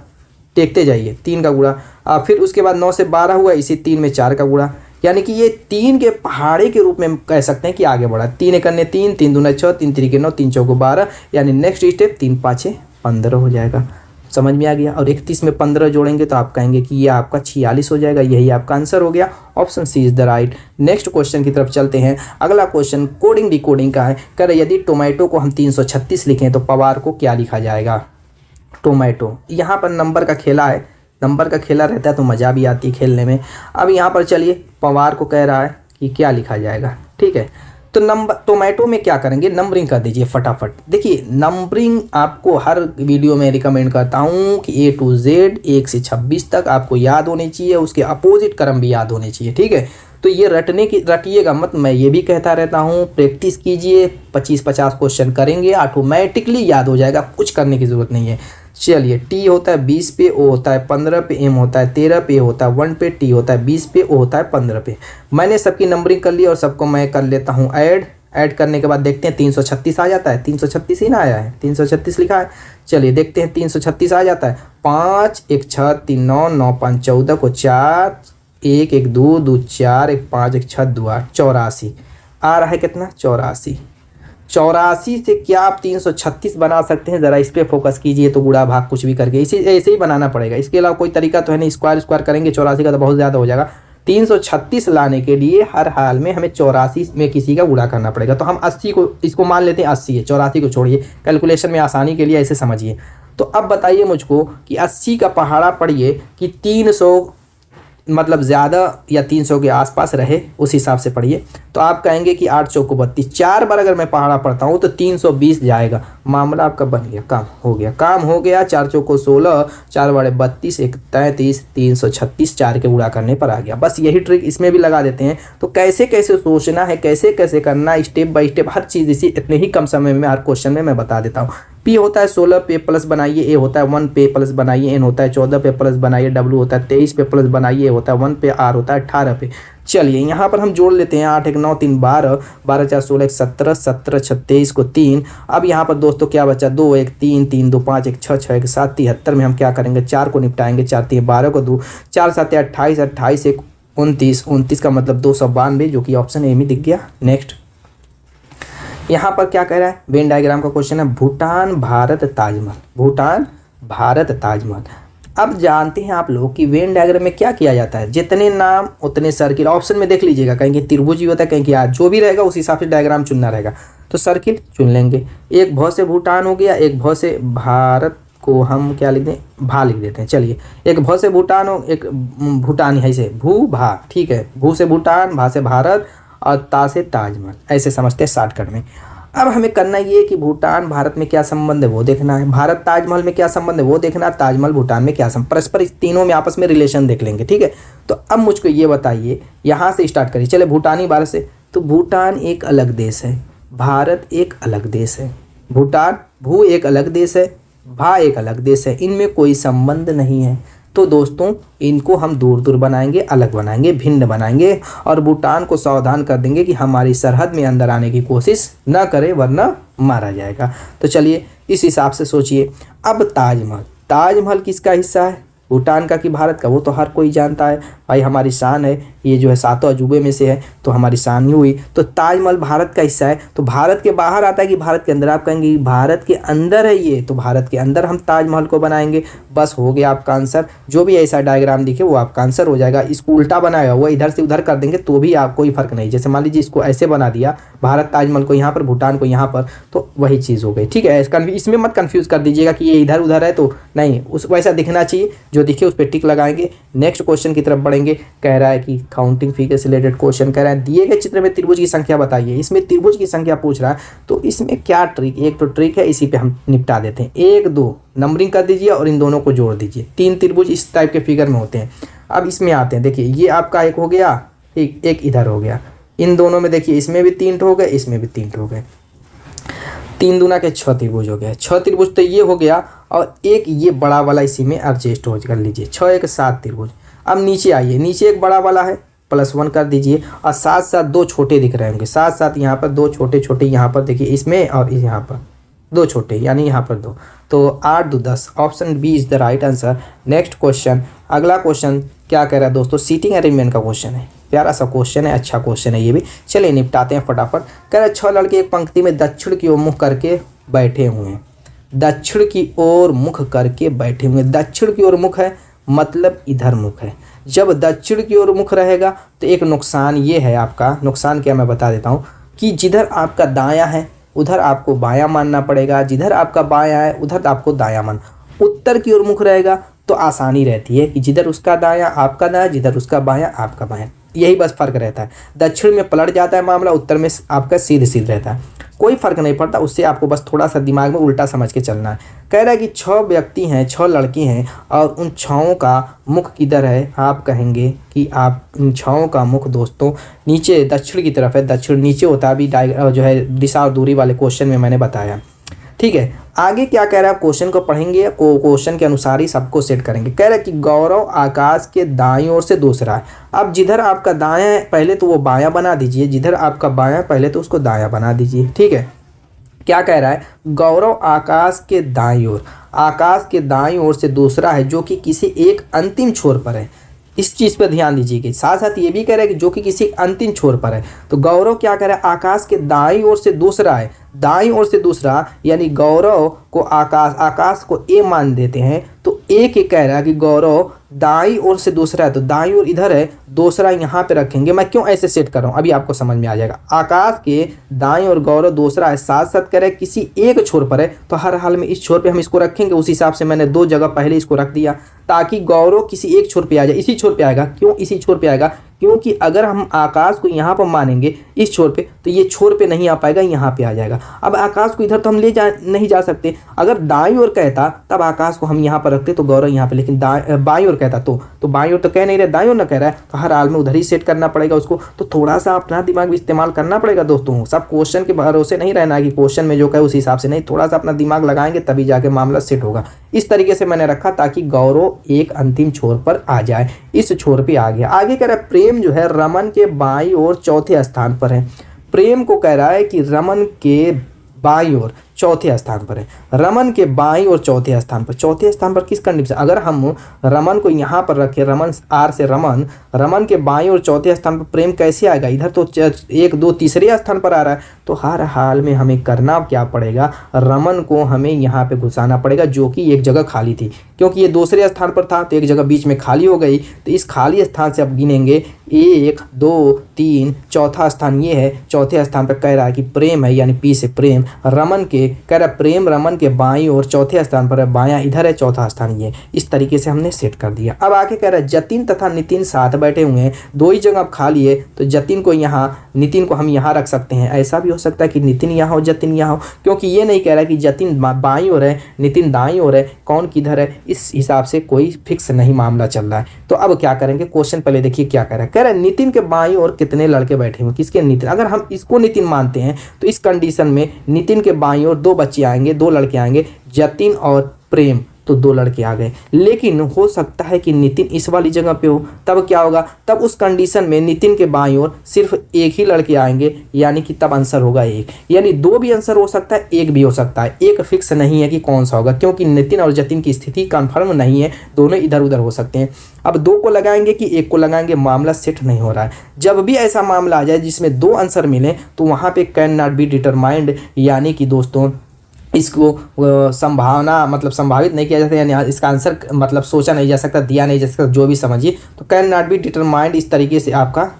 देखते जाइए 3 का गुणा। फिर उसके बाद 9 से 12 हुआ, इसी 3 में 4 का गुणा, यानी कि ये 3 के पहाड़े के रूप में कह सकते हैं कि आगे बढ़ा। 3 एक 3, 3 दूना 6, 3 3 9, 3 4 12, यानी नेक्स्ट स्टेप 3 5 15 हो जाएगा। समझ में आ गया। और 31 में 15 जोड़ेंगे तो आप कहेंगे कि ये आपका 46 हो जाएगा। यही आपका आंसर हो गया। Option C is the right. Next question की तरफ चलते हैं। अगला क्वेश्चन कोडिंग डिकोडिंग का है। कर यदि टोमेटो को हम 336 लिखें तो पवार को क्या लिखा जाएगा। टोमेटो, यहाँ पर नंबर का खेला है, नंबर का खेला रहता है तो मज़ा भी आती है खेलने में। अब यहाँ पर चलिए पवार को कह रहा है कि क्या लिखा जाएगा, ठीक है। तो नंबर टोमेटो में क्या करेंगे, नंबरिंग कर दीजिए फटाफट। देखिए नंबरिंग आपको हर वीडियो में रिकमेंड करता हूँ कि A to Z 1 से 26 तक आपको याद होनी चाहिए, उसके अपोजिट क्रम भी याद होने चाहिए, ठीक है। तो ये रटिएगा मत, मैं ये भी कहता रहता हूँ प्रैक्टिस कीजिए। 25-50 क्वेश्चन करेंगे, ऑटोमेटिकली याद हो जाएगा, कुछ करने की ज़रूरत नहीं है। चलिए T होता है 20 पे, O होता है 15 पे, M होता है 13 पे, होता है 1 पे, T होता है 20 पे, O होता है 15 पे। मैंने सबकी नंबरिंग कर ली और सबको मैं कर लेता हूँ ऐड करने के बाद देखते हैं 336 आ जाता है। 336 ही ना आया है, 336 लिखा है। चलिए देखते हैं 336 आ जाता है। 5 1 6 3 9 9 5 14 को 4 1 1 2 2 4 1 5 1 6 2 8 84 आ रहा है। कितना 84। 84 से क्या आप 336 बना सकते हैं, ज़रा इस पर फोकस कीजिए। तो गुणा भाग कुछ भी करके ऐसे ही बनाना पड़ेगा, इसके अलावा कोई तरीका तो है नहीं। स्क्वायर करेंगे 84 का तो बहुत ज़्यादा हो जाएगा। 336 लाने के लिए हर हाल में हमें 84 में किसी का गुणा करना पड़ेगा। तो हम 80 को इसको मान लेते हैं 80 है, 84 को छोड़िए, कैलकुलेशन में आसानी के लिए ऐसे समझिए। तो अब बताइए मुझको कि 80 का पहाड़ा पढ़िए कि मतलब ज़्यादा या 300 के आसपास रहे, उस हिसाब से पढ़िए। तो आप कहेंगे कि 8 चौको 32, 4 बार अगर मैं पहाड़ा पढ़ता हूँ तो 320 जाएगा। मामला आपका बन गया, काम हो गया, काम हो गया। 4 चौको 16, 4 बड़े 32, 1 33, 336, 4 के गुणा करने पर आ गया। बस यही ट्रिक इसमें भी लगा देते हैं। तो कैसे कैसे सोचना है, कैसे कैसे करना, स्टेप बाय स्टेप हर चीज़ इसी इतने ही कम समय में हर क्वेश्चन में मैं बता देता हूँ। पी होता है 16 पे प्लस बनाइए, ए होता है 1 पे प्लस बनाइए, एन होता है 14 पे प्लस बनाइए, डब्ल्यू होता है 23 पे प्लस बनाइए, ए होता है 1 पे, आर होता है 18 पे। चलिए यहाँ पर हम जोड़ लेते हैं 8 1 9 3 12, 12 4 16 1 17, 17 26 को 3। अब यहाँ पर दोस्तों क्या बचा, 2 1 3 3 2 5 1 6 6 1 7, 73 में हम क्या करेंगे, 4 को निपटाएंगे, 4 3 12 को 2, 4 7 28, 28 1 29, 29 का मतलब 292, जो कि ऑप्शन ए में दिख गया। नेक्स्ट यहाँ पर क्या कह रहा है, वेन डायग्राम का क्वेश्चन है, भूटान भारत ताजमहल, भूटान भारत ताजमहल। अब जानते हैं आप लोग कि वेन डायग्राम में क्या किया जाता है, जितने नाम उतने सर्किल। ऑप्शन में देख लीजिएगा, कहीं कि त्रिभुज भी होता है, कहीं कि जो भी रहेगा उस हिसाब से डायग्राम चुनना रहेगा। तो सर्किल चुन लेंगे। एक भ से भूटान हो गया, एक भ से भारत को हम क्या लिख दें, भा लिख देते हैं। चलिए एक भ से भूटान हो, एक भूटान है, ऐसे भू भा, ठीक है। भू से भूटान, भा से भारत और ता से ताजमहल, ऐसे समझते हैं शॉर्टकट में। अब हमें करना ये कि भूटान भारत में क्या संबंध है वो देखना है, भारत ताजमहल में क्या संबंध है वो देखना है, ताजमहल भूटान में क्या संबंध, परस्पर इस तीनों में आपस में रिलेशन देख लेंगे, ठीक है। तो अब मुझको ये बताइए, यहाँ से स्टार्ट करिए। चले भूटानी भारत से, तो भूटान एक अलग देश है, भारत एक अलग देश है, भूटान भू एक अलग देश है, भा एक अलग देश है, इनमें कोई संबंध नहीं है। तो दोस्तों इनको हम दूर दूर बनाएंगे, अलग बनाएंगे, भिन्न बनाएंगे और भूटान को सावधान कर देंगे कि हमारी सरहद में अंदर आने की कोशिश न करे वरना मारा जाएगा। तो चलिए इस हिसाब से सोचिए। अब ताजमहल, ताजमहल किसका हिस्सा है, भूटान का कि भारत का, वो तो हर कोई जानता है भाई, हमारी शान है, ये जो है 7 अजूबे में से है, तो हमारी शान ही हुई। तो ताजमहल भारत का हिस्सा है, तो भारत के बाहर आता है कि भारत के अंदर, आप कहेंगे भारत के अंदर है ये, तो भारत के अंदर हम ताजमहल को बनाएंगे। बस हो गया आपका आंसर। जो भी ऐसा डायग्राम दिखे वो आपका आंसर हो जाएगा। इसको उल्टा बनाया हुआ इधर से उधर कर देंगे तो भी आप कोई फर्क नहीं। जैसे मान लीजिए इसको ऐसे बना दिया, भारत ताजमहल को यहाँ पर, भूटान को यहाँ पर, तो वही चीज़ हो गई, ठीक है। इसमें मत कन्फ्यूज़ कर दीजिएगा कि ये इधर उधर है, तो नहीं, उस वैसा दिखना चाहिए, जो दिखे उस पर टिक लगाएंगे। नेक्स्ट क्वेश्चन की तरफ बढ़ेंगे। कह रहा है कि काउंटिंग फिगर से रिलेटेड क्वेश्चन कह रहा है, दिए गए चित्र में त्रिभुज की संख्या बताइए। इसमें त्रिभुज की संख्या पूछ रहा है, तो इसमें क्या ट्रिक, एक तो ट्रिक है, इसी पे हम निपटा देते हैं। 1 2 नंबरिंग कर दीजिए और इन दोनों को जोड़ दीजिए। 3 त्रिभुज इस टाइप के फिगर में होते हैं। अब इसमें आते हैं, देखिए ये आपका एक हो गया, एक इधर हो गया, इन दोनों में देखिए इसमें भी 3 हो गए, इसमें भी 3 हो गए, 3 दूना के 6 त्रिभुज हो गया। 6 त्रिभुज तो ये हो गया, और एक ये बड़ा वाला इसी में एडजस्ट हो कर लीजिए, 6 1 7 त्रिभुज। अब नीचे आइए, नीचे एक बड़ा वाला है, +1 कर दीजिए, और साथ साथ 2 छोटे दिख रहे होंगे, साथ साथ यहाँ पर 2 छोटे छोटे, यहाँ पर देखिए इसमें और यहाँ पर 2 छोटे, यानी यहाँ पर 2, तो 8 2 10, option B is the right answer. Next question, अगला क्वेश्चन क्या कह रहा है दोस्तों, सीटिंग अरेंजमेंट का क्वेश्चन है। प्यारा सा क्वेश्चन है, अच्छा क्वेश्चन है ये भी। चलिए निपटाते हैं फटाफट। कह रहा है 6 लड़के एक पंक्ति में दक्षिण की ओर मुख करके बैठे हुए हैं, दक्षिण की ओर मुख करके बैठे हुए। दक्षिण की ओर मुख है मतलब इधर मुख है। जब दक्षिण की ओर मुख रहेगा तो एक नुकसान ये है आपका, नुकसान क्या मैं बता देता हूँ, कि जिधर आपका दायां है उधर आपको बायां मानना पड़ेगा, जिधर आपका बायां है उधर आपको दायां मान। उत्तर की ओर मुख रहेगा तो आसानी रहती है कि जिधर उसका दायां आपका दायां, जिधर उसका बायां आपका बायां, यही बस फर्क रहता है। दक्षिण में पलट जाता है मामला, उत्तर में आपका सीधे सीधे रहता है, कोई फर्क नहीं पड़ता। उससे आपको बस थोड़ा सा दिमाग में उल्टा समझ के चलना है। कह रहा है कि 6 व्यक्ति हैं, 6 लड़के हैं, और उन 6 का मुख किधर है। आप कहेंगे कि आप इन 6 का मुख दोस्तों नीचे दक्षिण की तरफ है। दक्षिण नीचे होता है, अभी जो है दिशा और दूरी वाले क्वेश्चन में मैंने बताया, ठीक है। आगे क्या कह रहा है, क्वेश्चन को पढ़ेंगे, क्वेश्चन के अनुसार ही सबको सेट करेंगे। कह रहा है कि गौरव आकाश के दाईं ओर से दूसरा है। अब जिधर आपका दायां है पहले तो वो बायां बना दीजिए, जिधर आपका बायां पहले तो उसको दायां बना दीजिए, ठीक है। क्या कह रहा है, गौरव आकाश के दाईं ओर, आकाश के दाईं ओर से दूसरा है जो कि किसी एक अंतिम छोर पर है। इस चीज़ पर ध्यान दीजिएगा। साथ साथ ये भी कह रहा है कि जो कि किसी अंतिम छोर पर है। तो गौरव क्या कह रहा है, आकाश के दाईं ओर से दूसरा है, दाईं ओर से दूसरा, यानी गौरव को आकाश को ए मान देते हैं, तो ए के कह रहा है कि गौरव दाई ओर से दूसरा है तो दाई ओर इधर है, दूसरा यहाँ पे रखेंगे। मैं क्यों ऐसे सेट कर रहा हूँ अभी आपको समझ में आ जाएगा। आकाश के दाई और गौरव दूसरा है, साथ साथ करे किसी एक छोर पर है तो हर हाल में इस छोर पे हम इसको रखेंगे। उस हिसाब से मैंने 2 जगह पहले इसको रख दिया ताकि गौरव किसी एक छोर पे आ जाए। इसी छोर पे आएगा। क्यों इसी छोर पे आएगा? क्योंकि अगर हम आकाश को यहाँ पर मानेंगे इस छोर पे तो ये छोर पे नहीं आ पाएगा, यहाँ पे आ जाएगा। अब आकाश को इधर तो हम नहीं जा सकते। अगर दाईं ओर कहता तब आकाश को हम यहाँ पर रखते तो गौरव यहाँ पे, लेकिन बाईं ओर कहता तो बाईं ओर तो कह नहीं रहे, दाईं ओर ना कह रहा है तो हर हाल में उधर ही सेट करना पड़ेगा उसको। तो थोड़ा सा अपना दिमाग भी इस्तेमाल करना पड़ेगा दोस्तों। सब क्वेश्चन के भरोसे नहीं रहना कि क्वेश्चन में जो कहे उस हिसाब से नहीं, थोड़ा सा अपना दिमाग लगाएंगे तभी जाके मामला सेट होगा। इस तरीके से मैंने रखा ताकि गौरव एक अंतिम छोर पर आ जाए। इस छोर पे आ गया। आगे कह रहा है प्रेम जो है रमन के बाईं ओर चौथे स्थान पर है। प्रेम को कह रहा है कि रमन के बाईं ओर चौथे स्थान पर है। रमन के बाईं और चौथे स्थान पर, चौथे स्थान पर किस कंडीशन? अगर हम रमन को यहाँ पर रखें, रमन आर से रमन के बाईं और चौथे स्थान पर प्रेम कैसे आएगा? इधर तो 1 2 तीसरे स्थान पर आ रहा है। तो हर हाल में हमें करना क्या पड़ेगा? रमन को हमें यहाँ पे घुसाना पड़ेगा जो कि एक जगह खाली थी। क्योंकि ये दूसरे स्थान पर था तो एक जगह बीच में खाली हो गई। तो इस खाली स्थान से अब गिनेंगे 1 2 3, चौथा स्थान ये है। चौथे स्थान पर कह रहा है कि प्रेम है, यानी पी से प्रेम। रमन के कह रहा प्रेम रमन के बाईं और चौथे स्थान पर है, बायां इधर है, चौथा स्थान ये। इस तरीके से हमने सेट कर दिया। अब आके कह रहा है जतिन तथा नितिन साथ बैठे हुए हैं, 2 ही जगह खाली है तो जतिन को यहाँ, नितिन को हम यहाँ रख सकते हैं। ऐसा भी हो सकता है कि नितिन यहाँ हो जतिन यहाँ हो, क्योंकि ये नहीं कह रहा कि जतिन बाईं ओर है नितिन दाईं ओर है, कौन किधर है इस हिसाब से कोई फिक्स नहीं मामला चल रहा है। तो अब क्या करेंगे? क्वेश्चन पहले देखिए क्या कह रहा है। कह रहा है नितिन के बाईं ओर कितने लड़के बैठे हुए? किसके? नितिन। अगर हम इसको नितिन मानते हैं तो इस कंडीशन में नितिन के बाईं ओर 2 बच्चे आएंगे, 2 लड़के आएंगे, जतिन और प्रेम, तो 2 लड़के आ गए। लेकिन हो सकता है कि नितिन इस वाली जगह पे हो, तब क्या होगा? तब उस कंडीशन में नितिन के बाईं ओर सिर्फ 1 ही लड़के आएंगे, यानी कि तब आंसर होगा 1। यानी 2 भी आंसर हो सकता है, 1 भी हो सकता है। एक फिक्स नहीं है कि कौन सा होगा, क्योंकि नितिन और जतिन की स्थिति कन्फर्म नहीं है, दोनों इधर उधर हो सकते हैं। अब 2 को लगाएंगे कि 1 को लगाएंगे, मामला सेट नहीं हो रहा है। जब भी ऐसा मामला आ जाए जिसमें 2 आंसर मिले तो वहाँ पे कैन नॉट बी डिटरमाइंड, यानी कि दोस्तों इसको संभावना मतलब संभावित नहीं किया जा सकता, यानी इसका आंसर मतलब सोचा नहीं जा सकता, दिया नहीं जा सकता, जो भी समझिए। तो कैन नॉट बी डिटरमाइंड इस तरीके से आपका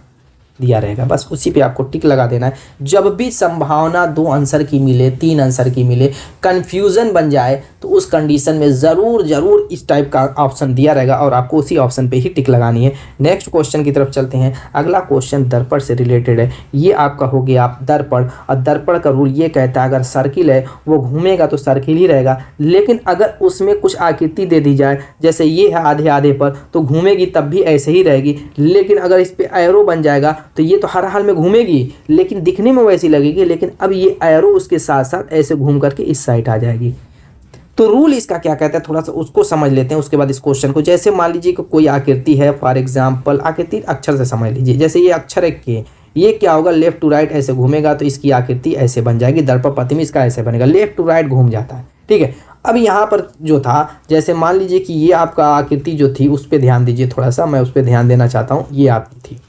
दिया रहेगा। बस उसी पे आपको टिक लगा देना है। जब भी संभावना 2 आंसर की मिले, 3 आंसर की मिले, कन्फ्यूज़न बन जाए तो उस कंडीशन में ज़रूर इस टाइप का ऑप्शन दिया रहेगा और आपको उसी ऑप्शन पे ही टिक लगानी है। नेक्स्ट क्वेश्चन की तरफ चलते हैं। अगला क्वेश्चन दर्पण से रिलेटेड है। ये आपका हो गया आप दर्पण, और दर्पण का रूल ये कहता है अगर सर्किल है वो घूमेगा तो सर्किल ही रहेगा, लेकिन अगर उसमें कुछ आकृति दे दी जाए, जैसे ये है आधे आधे पर, तो घूमेगी तब भी ऐसे ही रहेगी। लेकिन अगर इस पर एरो बन जाएगा तो ये तो हर हाल में घूमेगी लेकिन दिखने में वैसी लगेगी, लेकिन अब ये एरो उसके साथ साथ ऐसे घूम करके इस साइड आ जाएगी। तो रूल इसका क्या कहता है थोड़ा सा उसको समझ लेते हैं, उसके बाद इस क्वेश्चन को। जैसे मान लीजिए कि कोई आकृति है, फॉर एग्जांपल आकृति अक्षर से समझ लीजिए, जैसे ये अक्षर है के, ये क्या होगा लेफ्ट टू राइट ऐसे घूमेगा तो इसकी आकृति ऐसे बन जाएगी। दर्पण प्रतिबिंब इसका ऐसे बनेगा, लेफ्ट टू राइट घूम जाता है, ठीक है। अब यहाँ पर जो था, जैसे मान लीजिए कि ये आपका आकृति जो थी उस पर ध्यान दीजिए थोड़ा सा, मैं उस पर ध्यान देना चाहता हूँ। ये आपकी थी,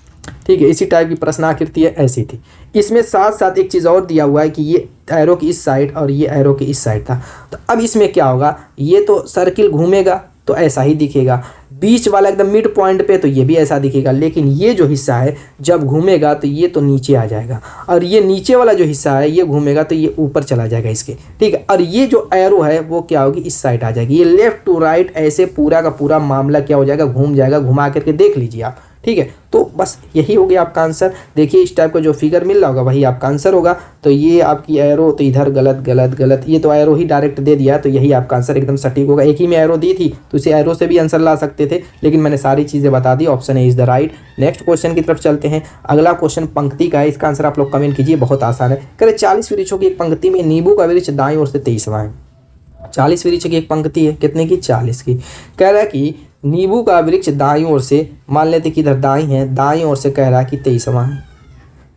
ठीक है, इसी टाइप की प्रश्न आकृति है, ऐसी थी। इसमें साथ साथ एक चीज़ और दिया हुआ है कि ये एरो की इस साइड और ये एरो की इस साइड था। तो अब इसमें क्या होगा, ये तो सर्किल घूमेगा तो ऐसा ही दिखेगा, बीच वाला एकदम मिड पॉइंट पे तो ये भी ऐसा दिखेगा, लेकिन ये जो हिस्सा है जब घूमेगा तो ये तो नीचे आ जाएगा, और ये नीचे वाला जो हिस्सा है ये घूमेगा तो ये ऊपर चला जाएगा इसके, ठीक है। और ये जो एरो है वो क्या होगी, इस साइड आ जाएगी। ये लेफ्ट टू राइट ऐसे पूरा का पूरा मामला क्या हो जाएगा, घूम जाएगा। घुमा करके देख लीजिए आप, ठीक है। तो बस यही हो गया आपका आंसर। देखिए इस टाइप का जो फिगर मिल रहा होगा वही आपका आंसर होगा। तो ये आपकी एरो, तो इधर गलत गलत गलत, ये तो एरो ही डायरेक्ट दे दिया, तो यही आपका आंसर एकदम सटीक होगा। एक ही में एरो दी थी तो इसे एरो से भी आंसर ला सकते थे, लेकिन मैंने सारी चीज़ें बता दी। Option A is the right. Next question की तरफ चलते हैं। अगला क्वेश्चन पंक्ति का है, इसका आंसर आप लोग कमेंट कीजिए, बहुत आसान है। कह रहे 40 वृक्षों की एक पंक्ति में नींबू का वृक्ष दाईं ओर से 23वां है। 40 वृक्ष की एक पंक्ति है, कितने की, 40 की। कह रहा है कि नींबू का वृक्ष दाईं ओर से, मान लेते कि इधर दाईं है, दाईं ओर से कह रहा है कि 23वां है,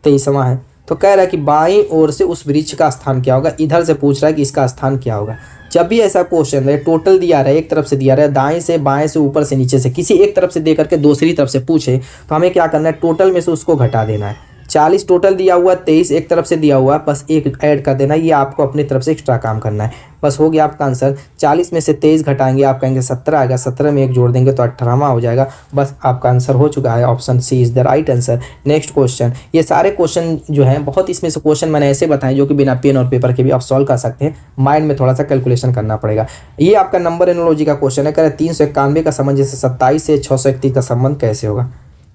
23वां है। तो कह रहा है कि बाईं ओर से उस वृक्ष का स्थान क्या होगा, इधर से पूछ रहा है कि इसका स्थान क्या होगा। जब भी ऐसा क्वेश्चन है, टोटल दिया रहा है, एक तरफ से दिया रहा है, दाएं से बाएं से ऊपर से नीचे से, किसी एक तरफ से दे करके दूसरी तरफ से पूछे तो हमें क्या करना है, टोटल में से उसको घटा देना है। 40 टोटल दिया हुआ, 23 एक तरफ से दिया हुआ, बस एक ऐड कर देना, ये आपको अपनी तरफ से एक्स्ट्रा काम करना है। बस हो गया आपका आंसर। 40 में से 23 घटाएंगे, आप कहेंगे 17 आएगा, 17 में एक जोड़ देंगे तो 18वां हो जाएगा। बस आपका आंसर हो चुका है, option C is the right answer. Next question, ये सारे क्वेश्चन जो हैं बहुत, इसमें से क्वेश्चन मैंने ऐसे बताए जो कि बिना पेन और पेपर के भी आप सॉल्व कर सकते हैं, माइंड में थोड़ा सा कैलकुलेशन करना पड़ेगा। ये आपका नंबर एनोलॉजी का क्वेश्चन है। कह 391 का संबंध जैसे 27 से 631 का संबंध कैसे होगा।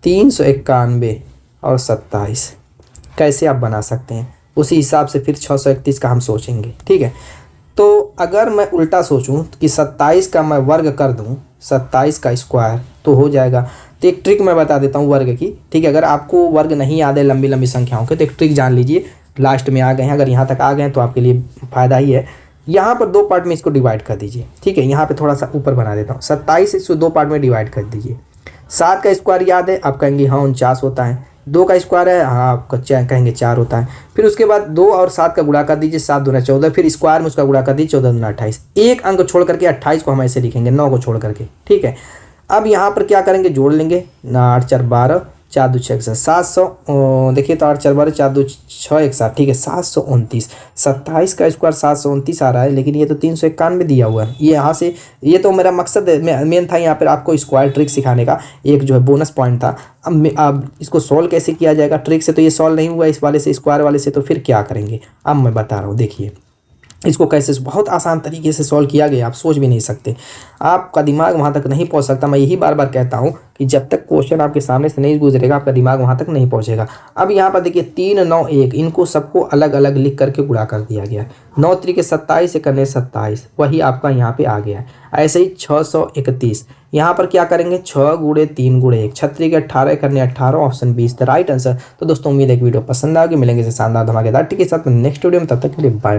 391 और 27 कैसे आप बना सकते हैं, उसी हिसाब से फिर 631 का हम सोचेंगे, ठीक है। तो अगर मैं उल्टा सोचूं कि 27 का मैं वर्ग कर दूं, 27 का स्क्वायर तो हो जाएगा। तो एक ट्रिक मैं बता देता हूं वर्ग की, ठीक है। अगर आपको वर्ग नहीं याद है लंबी लंबी संख्याओं के, तो एक ट्रिक जान लीजिए। लास्ट में आ गए हैं, अगर यहाँ तक आ गए हैं तो आपके लिए फ़ायदा ही है। यहाँ पर 2 पार्ट में इसको डिवाइड कर दीजिए, ठीक है। यहाँ पर थोड़ा सा ऊपर बना देता हूँ। 27 इसको 2 पार्ट में डिवाइड कर दीजिए। 7 का स्क्वायर याद है, आप कहेंगे हाँ 49 होता है। 2 का स्क्वायर है, हाँ आपका कहेंगे 4 होता है। फिर उसके बाद 2 और 7 का गुणा कर दीजिए, 7 दूना 14, फिर स्क्वायर में उसका गुणा कर दीजिए, 14 दूना 28। एक अंक छोड़ करके 28 को हम ऐसे लिखेंगे, 9 को छोड़ करके, ठीक है। अब यहाँ पर क्या करेंगे, जोड़ लेंगे ना, 8 4 12, 4 2 6 700, देखिए तो 8 4 12, 4 2 6 1 7, ठीक है, 729। 27 का स्क्वायर 729 आ रहा है, लेकिन ये तो 391 दिया हुआ है। ये यहाँ से, ये तो मेरा मकसद मेन था यहाँ पर आपको स्क्वायर ट्रिक सिखाने का, एक जो है बोनस पॉइंट था। अब इसको सॉल्व कैसे किया जाएगा, ट्रिक से तो ये सॉल्व नहीं हुआ, इस वाले से, स्क्वायर वाले से, तो फिर क्या करेंगे अब मैं बता रहा हूँ। देखिए इसको कैसे बहुत आसान तरीके से सॉल्व किया गया, आप सोच भी नहीं सकते, आपका दिमाग वहाँ तक नहीं पहुँच सकता। मैं यही बार बार कहता हूँ कि जब तक क्वेश्चन आपके सामने से नहीं गुजरेगा, आपका दिमाग वहाँ तक नहीं पहुँचेगा। अब यहाँ पर देखिए 3 9 1, इनको सबको अलग अलग लिख करके गुणा कर दिया गया। 9 त्रिके 27 से करने 27, वही आपका यहाँ पे आ गया है। ऐसे ही 631, यहाँ पर क्या करेंगे, 6 गुणे 3 गुणे 1, 36 के 18 करने 18, ऑप्शन 20 द राइट आंसर। तो दोस्तों उम्मीद है कि वीडियो पसंद आ गई, मिलेंगे इसे शानदार धमाकेदार टिप के साथ नेक्स्ट वीडियो में, तब तक के लिए बाय।